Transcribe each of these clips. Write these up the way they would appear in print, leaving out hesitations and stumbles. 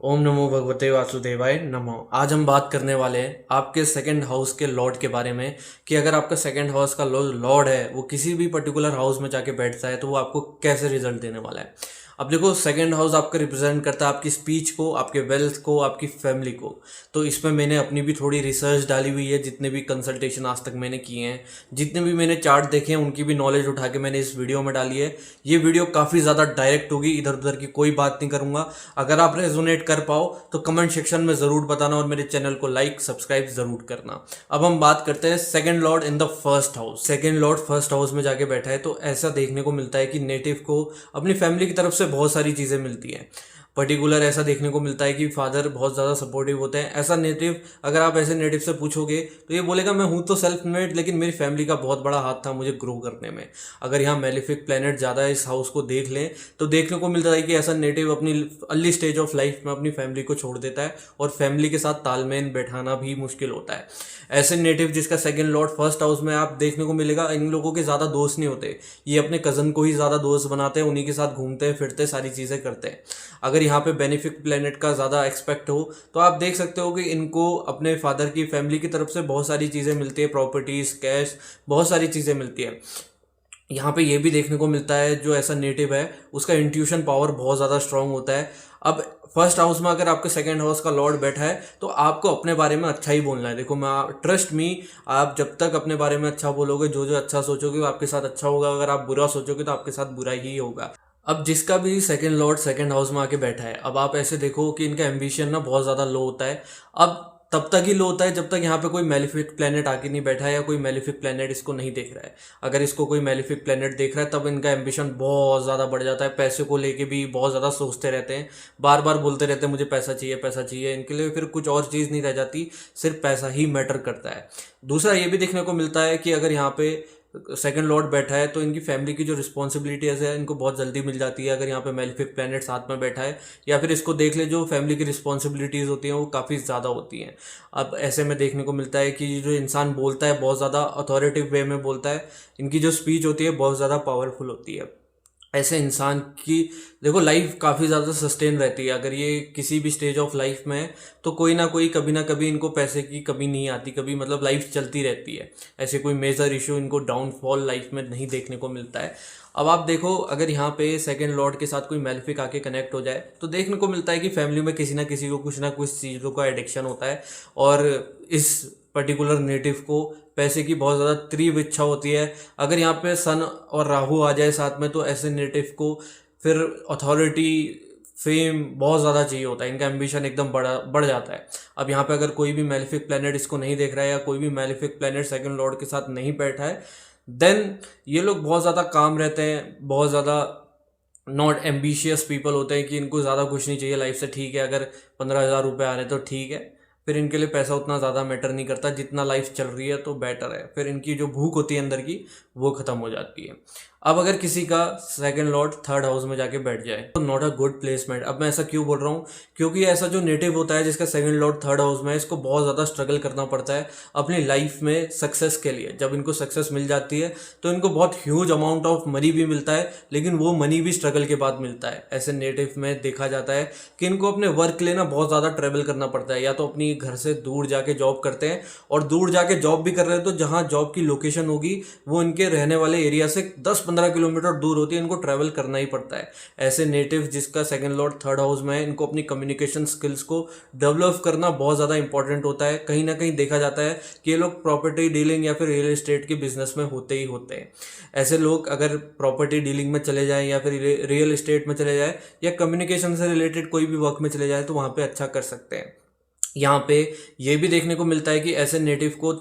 ओम नमो भगवते वासुदेवाय नमो। आज हम बात करने वाले हैं आपके सेकंड हाउस के लॉर्ड के बारे में कि अगर आपका सेकंड हाउस का लॉर्ड है वो किसी भी पर्टिकुलर हाउस में जाके बैठता है तो वो आपको कैसे रिजल्ट देने वाला है। अब देखो, सेकंड हाउस आपका रिप्रेजेंट करता है आपकी स्पीच को, आपके वेल्थ को, आपकी फैमिली को। तो इसमें मैंने अपनी भी थोड़ी रिसर्च डाली हुई है, जितने भी कंसल्टेशन आज तक मैंने किए हैं, जितने भी मैंने चार्ट देखे हैं, उनकी भी नॉलेज उठा के मैंने इस वीडियो में डाली है। ये वीडियो काफ़ी ज़्यादा डायरेक्ट होगी, इधर उधर की कोई बात नहीं करूँगा। अगर आप रेजोनेट कर पाओ तो कमेंट सेक्शन में ज़रूर बताना और मेरे चैनल को लाइक सब्सक्राइब ज़रूर करना। अब हम बात करते हैं second Lord in the first house. Second Lord first house में जाके बैठा है तो ऐसा देखने को मिलता है कि नेटिव को अपनी फैमिली की तरफ से बहुत सारी चीज़ें मिलती हैं। पर्टिकुलर ऐसा देखने को मिलता है कि फादर बहुत ज़्यादा सपोर्टिव होते हैं। ऐसा नेटिव, अगर आप ऐसे नेटिव से पूछोगे तो ये बोलेगा मैं हूँ तो सेल्फ मेड, लेकिन मेरी फैमिली का बहुत बड़ा हाथ था मुझे ग्रो करने में। अगर यहाँ मेलिफिक प्लेनेट ज़्यादा इस हाउस को देख लें तो देखने को मिलता है कि ऐसा नेटिव अपनी अर्ली स्टेज ऑफ लाइफ में अपनी फैमिली को छोड़ देता है और फैमिली के साथ तालमेल बैठाना भी मुश्किल होता है। ऐसे नेटिव जिसका सेकंड लॉर्ड फर्स्ट हाउस में आप देखने को मिलेगा, इन लोगों के ज़्यादा दोस्त नहीं होते। ये अपने कज़न को ही ज़्यादा दोस्त बनाते हैं, उन्हीं के साथ घूमते हैं फिरते सारी चीज़ें करते हैं। अगर यहाँ पे बेनिफिक प्लेनेट का ज़्यादा एक्सपेक्ट हो तो आप देख सकते हो कि इनको अपने फादर की फैमिली की तरफ से बहुत सारी चीज़ें मिलती है, प्रॉपर्टीज़, कैश, बहुत सारी चीज़ें मिलती है। यहाँ पे ये भी देखने को मिलता है जो ऐसा नेटिव है उसका इंट्यूशन पावर बहुत ज़्यादा स्ट्रांग होता है। अब फर्स्ट हाउस में अगर आपके सेकंड हाउस का लॉर्ड बैठा है तो आपको अपने बारे में अच्छा ही बोलना है। देखो, मैं ट्रस्ट मी, आप जब तक अपने बारे में अच्छा बोलोगे, जो जो अच्छा सोचोगे वो आपके साथ अच्छा होगा। अगर आप बुरा सोचोगे तो आपके साथ बुरा ही होगा। अब जिसका भी सेकंड लॉर्ड सेकंड हाउस में आके बैठा है, अब आप ऐसे देखो कि इनका एम्बिशन ना बहुत ज़्यादा लो होता है। अब तब तक ही लो होता है जब तक यहाँ पे कोई मेलिफिक प्लेनेट आके नहीं बैठा है या कोई मेलिफिक प्लेनेट इसको नहीं देख रहा है। अगर इसको कोई मेलिफिक प्लेनेट देख रहा है तब इनका एम्बिशन बहुत ज़्यादा बढ़ जाता है। पैसे को लेके भी बहुत ज़्यादा सोचते रहते हैं, बार बार बोलते रहते हैं मुझे पैसा चाहिए पैसा चाहिए। इनके लिए फिर कुछ और चीज़ नहीं रह जाती, सिर्फ पैसा ही मैटर करता है। दूसरा ये भी देखने को मिलता है कि अगर यहाँ पे सेकंड लॉर्ड बैठा है तो इनकी फैमिली की जो रिस्पॉन्सिबिलिटीज़ है इनको बहुत जल्दी मिल जाती है। अगर यहाँ पे मेलिफिक प्लैनेट साथ में बैठा है या फिर इसको देख ले, जो फैमिली की रिस्पॉन्सिबिलिटीज़ होती हैं वो काफ़ी ज़्यादा होती हैं। अब ऐसे में देखने को मिलता है कि जो इंसान बोलता है बहुत ज़्यादा अथॉरिटिव वे में बोलता है, इनकी जो स्पीच होती है बहुत ज़्यादा पावरफुल होती है। ऐसे इंसान की देखो लाइफ काफ़ी ज़्यादा सस्टेन रहती है। अगर ये किसी भी स्टेज ऑफ लाइफ में है तो कोई ना कोई कभी ना कभी इनको पैसे की कमी नहीं आती, कभी मतलब लाइफ चलती रहती है। ऐसे कोई मेजर इशू इनको डाउनफॉल लाइफ में नहीं देखने को मिलता है। अब आप देखो, अगर यहाँ पे सेकंड लॉर्ड के साथ कोई मेलिफिक आके कनेक्ट हो जाए तो देखने को मिलता है कि फैमिली में किसी ना किसी को कुछ ना कुछ चीज़ों का एडिक्शन होता है और इस पर्टिकुलर नेटिव को पैसे की बहुत ज़्यादा तीव्र इच्छा होती है। अगर यहाँ पे सन और राहु आ जाए साथ में तो ऐसे नेटिव को फिर अथॉरिटी, फेम बहुत ज़्यादा चाहिए होता है। इनका एम्बिशन एकदम बढ़ जाता है। अब यहाँ पे अगर कोई भी मेलिफिक प्लेनेट इसको नहीं देख रहा है या कोई भी मेलिफिक प्लेनेट सेकंड लॉर्ड के साथ नहीं बैठा है, देन ये लोग बहुत ज़्यादा काम रहते हैं, बहुत ज़्यादा नॉट एम्बिशियस पीपल होते हैं कि इनको ज़्यादा कुछ नहीं चाहिए लाइफ से। ठीक है, अगर 15,000 रुपये आ रहे हैं तो ठीक है, फिर इनके लिए पैसा उतना ज़्यादा मैटर नहीं करता, जितना लाइफ चल रही है तो बेटर है। फिर इनकी जो भूख होती है अंदर की वो ख़त्म हो जाती है। अब अगर किसी का सेकंड लॉर्ड थर्ड हाउस में जाके बैठ जाए तो नॉट अ गुड प्लेसमेंट। अब मैं ऐसा क्यों बोल रहा हूँ, क्योंकि ऐसा जो नेटिव होता है जिसका सेकंड लॉर्ड थर्ड हाउस में है, इसको बहुत ज़्यादा स्ट्रगल करना पड़ता है अपनी लाइफ में सक्सेस के लिए। जब इनको सक्सेस मिल जाती है तो इनको बहुत ह्यूज अमाउंट ऑफ मनी भी मिलता है, लेकिन वो मनी भी स्ट्रगल के बाद मिलता है। ऐसे नेटिव में देखा जाता है कि इनको अपने वर्क के लिए ना बहुत ज़्यादा ट्रेवल करना पड़ता है, या तो अपनी घर से दूर जाके जॉब करते हैं, और दूर जाके जॉब भी कर रहे हैं तो जहाँ जॉब की लोकेशन होगी वो इनके रहने वाले एरिया से 10-15 किलोमीटर दूर होती है, इनको ट्रैवल करना ही पड़ता है। ऐसे नेटिव जिसका सेकंड लॉर्ड थर्ड हाउस में है, इनको अपनी कम्युनिकेशन स्किल्स को डेवलप करना बहुत ज़्यादा इंपॉर्टेंट होता है। कहीं ना कहीं देखा जाता है कि ये लोग प्रॉपर्टी डीलिंग या फिर रियल एस्टेट के बिजनेस में होते ही होते हैं। ऐसे लोग अगर प्रॉपर्टी डीलिंग में चले जाएं या फिर रियल एस्टेट में चले जाएं या कम्युनिकेशन से रिलेटेड कोई भी वर्क में चले जाएं तो वहाँ पे अच्छा कर सकते हैं। यहाँ पे ये भी देखने को मिलता है कि ऐसे नेटिव को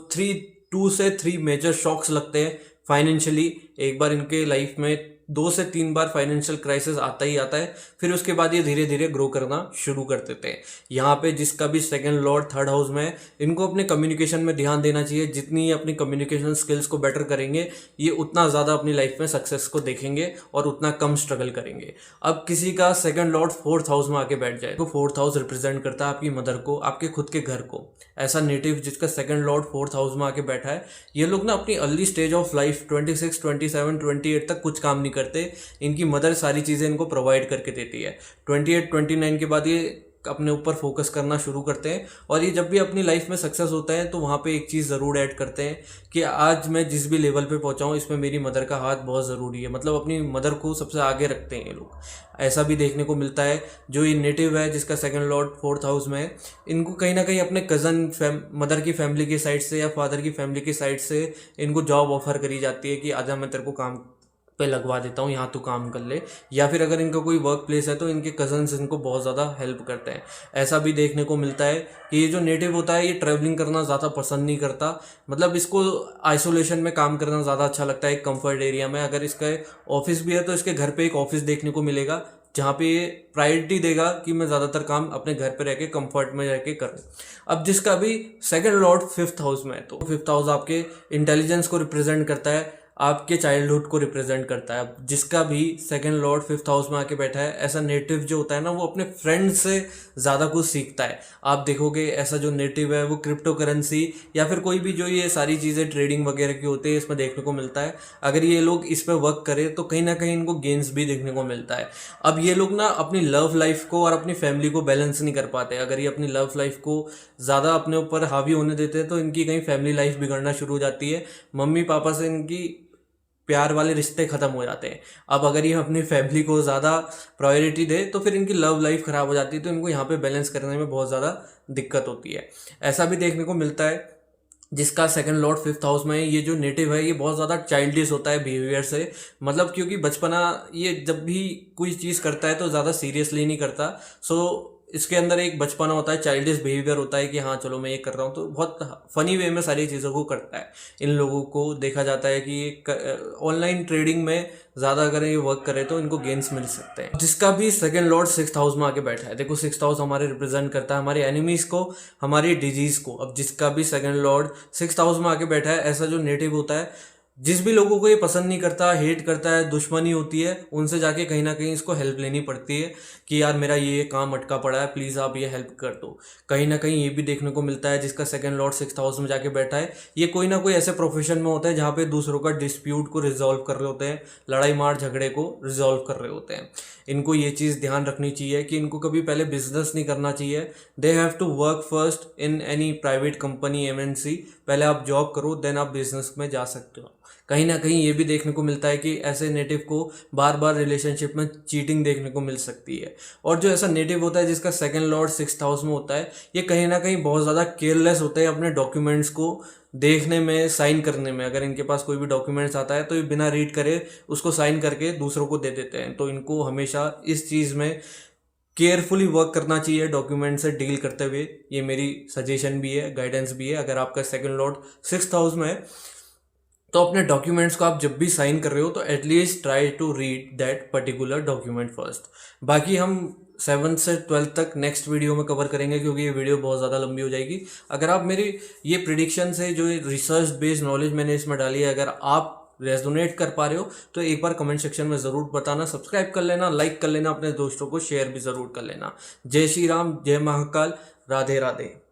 2 से 3 मेजर शॉक्स लगते हैं फाइनेंशियली। एक बार इनके लाइफ में 2 से 3 बार फाइनेंशियल क्राइसिस आता ही आता है, फिर उसके बाद ये धीरे धीरे ग्रो करना शुरू कर देते हैं। यहाँ पे जिसका भी सेकंड लॉर्ड थर्ड हाउस में है, इनको अपने कम्युनिकेशन में ध्यान देना चाहिए। जितनी ये अपनी कम्युनिकेशन स्किल्स को बेटर करेंगे, ये उतना ज़्यादा अपनी लाइफ में सक्सेस को देखेंगे और उतना कम स्ट्रगल करेंगे। अब किसी का सेकंड लॉर्ड फोर्थ हाउस में आके बैठ जाए तो फोर्थ हाउस रिप्रेजेंट करता है आपकी मदर को, आपके खुद के घर को। ऐसा नेटिव जिसका सेकंड लॉर्ड फोर्थ हाउस में आके बैठा है, ये लोग ना अपनी अर्ली स्टेज ऑफ लाइफ 26, 27, 28 तक कुछ काम नहीं करते। इनकी मदर सारी चीज़ें इनको प्रोवाइड करके देती है। 28, 29 के बाद ये अपने ऊपर फोकस करना शुरू करते हैं। और ये जब भी अपनी लाइफ में सक्सेस होता है तो वहाँ पे एक चीज़ ज़रूर ऐड करते हैं कि आज मैं जिस भी लेवल पे पहुँचा हूँ इसमें मेरी मदर का हाथ बहुत ज़रूरी है। मतलब अपनी मदर को सबसे आगे रखते हैं ये लोग। ऐसा भी देखने को मिलता है। जो ये नेटिव है जिसका सेकंड लॉर्ड 4th हाउस में है, इनको कहीं ना कहीं अपने कज़न मदर की फैमिली की साइड से या फादर की फैमिली की साइड से इनको जॉब ऑफर करी जाती है कि आजा मैं तेरे को काम पे लगवा देता हूँ, यहाँ तू काम कर ले। या फिर अगर इनका कोई वर्क प्लेस है तो इनके कजन्स इनको बहुत ज़्यादा हेल्प करते हैं। ऐसा भी देखने को मिलता है कि ये जो नेटिव होता है ये ट्रैवलिंग करना ज़्यादा पसंद नहीं करता। मतलब इसको आइसोलेशन में काम करना ज़्यादा अच्छा लगता है, एक कंफर्ट एरिया में। अगर इसका ऑफिस भी है तो इसके घर पे एक ऑफिस देखने को मिलेगा जहाँ पे ये प्रायोरिटी देगा कि मैं ज़्यादातर काम अपने घर पे रह के कंफर्ट में रह के करूँ। अब जिसका भी सेकंड लॉर्ड 5th हाउस में है तो 5th हाउस आपके इंटेलिजेंस को रिप्रेजेंट करता है, आपके चाइल्डहुड को रिप्रेजेंट करता है। जिसका भी सेकंड लॉर्ड 5th हाउस में आके बैठा है, ऐसा नेटिव जो होता है ना वो अपने फ्रेंड से ज़्यादा कुछ सीखता है। आप देखोगे ऐसा जो नेटिव है वो क्रिप्टो करेंसी या फिर कोई भी जो ये सारी चीज़ें ट्रेडिंग वगैरह की होती है इसमें देखने को मिलता है। अगर ये लोग इस पर वर्क करें तो कहीं ना कहीं इनको गेन्स भी देखने को मिलता है। अब ये लोग ना अपनी लव लाइफ को और अपनी फैमिली को बैलेंस नहीं कर पाते। अगर ये अपनी लव लाइफ को ज़्यादा अपने ऊपर हावी होने देते हैं तो इनकी कहीं फैमिली लाइफ बिगड़ना शुरू हो जाती है। मम्मी पापा से इनकी प्यार वाले रिश्ते ख़त्म हो जाते हैं। अब अगर ये अपनी फैमिली को ज़्यादा प्रायोरिटी दे तो फिर इनकी लव लाइफ ख़राब हो जाती है, तो इनको यहाँ पे बैलेंस करने में बहुत ज़्यादा दिक्कत होती है। ऐसा भी देखने को मिलता है जिसका सेकंड लॉर्ड 5th हाउस में है, ये जो नेटिव है ये बहुत ज़्यादा चाइल्डिश होता है बिहेवियर से। मतलब क्योंकि बचपना ये जब भी कोई चीज़ करता है तो ज़्यादा सीरियसली नहीं करता। सो इसके अंदर एक बचपना होता है, चाइल्डिश बिहेवियर होता है कि हाँ चलो मैं ये कर रहा हूँ, तो बहुत फनी वे में सारी चीज़ों को करता है। इन लोगों को देखा जाता है कि ऑनलाइन ट्रेडिंग में ज़्यादा अगर ये वर्क करे तो इनको गेन्स मिल सकते हैं। जिसका भी सेकंड लॉर्ड 6th हाउस में आके बैठा है, देखो 6th हाउस हमारे रिप्रेजेंट करता है हमारे एनिमीज को, हमारी डिजीज को। अब जिसका भी सेकंड लॉर्ड 6th हाउस में आके बैठा है, ऐसा जो नेटिव होता है जिस भी लोगों को ये पसंद नहीं करता, हेट करता है, दुश्मनी होती है, उनसे जाके कहीं ना कहीं इसको हेल्प लेनी पड़ती है कि यार मेरा ये काम अटका पड़ा है, प्लीज़ आप ये हेल्प कर दो। कहीं ना कहीं ये भी देखने को मिलता है जिसका सेकंड लॉर्ड 6th हाउस में जाके बैठा है, ये कोई ना कोई ऐसे प्रोफेशन में होता है जहाँ पे दूसरों का डिस्प्यूट को रिजॉल्व कर रहे होते हैं, लड़ाई मार झगड़े को रिजॉल्व कर रहे होते हैं। इनको ये चीज़ ध्यान रखनी चाहिए कि इनको कभी पहले बिजनेस नहीं करना चाहिए। They have to work first in any private company MNC। पहले आप जॉब करो देन आप बिजनेस में जा सकते हो। कहीं ना कहीं ये भी देखने को मिलता है कि ऐसे नेटिव को बार बार रिलेशनशिप में चीटिंग देखने को मिल सकती है। और जो ऐसा नेटिव होता है जिसका सेकंड लॉर्ड 6th हाउस में होता है, ये कहीं ना कहीं बहुत ज़्यादा केयरलेस होते हैं अपने डॉक्यूमेंट्स को देखने में, साइन करने में। अगर इनके पास कोई भी डॉक्यूमेंट्स आता है तो ये बिना रीड करे उसको साइन करके दूसरों को दे देते हैं। तो इनको हमेशा इस चीज़ में केयरफुली वर्क करना चाहिए डॉक्यूमेंट से डील करते हुए। ये मेरी सजेशन भी है, गाइडेंस भी है। अगर आपका सेकंड लॉर्ड 6th हाउस में है तो अपने डॉक्यूमेंट्स को आप जब भी साइन कर रहे हो तो at least try to read that particular document first. बाकी हम 7th से 12th तक नेक्स्ट वीडियो में कवर करेंगे क्योंकि ये वीडियो बहुत ज़्यादा लंबी हो जाएगी। अगर आप मेरी ये प्रिडिक्शन से जो रिसर्च बेस्ड नॉलेज मैंने इसमें डाली है, अगर आप रेजोनेट कर पा रहे हो तो एक बार कमेंट सेक्शन में ज़रूर बताना। सब्सक्राइब कर लेना, लाइक कर लेना, अपने दोस्तों को शेयर भी ज़रूर कर लेना। जय श्री राम, जय महाकाल, राधे राधे।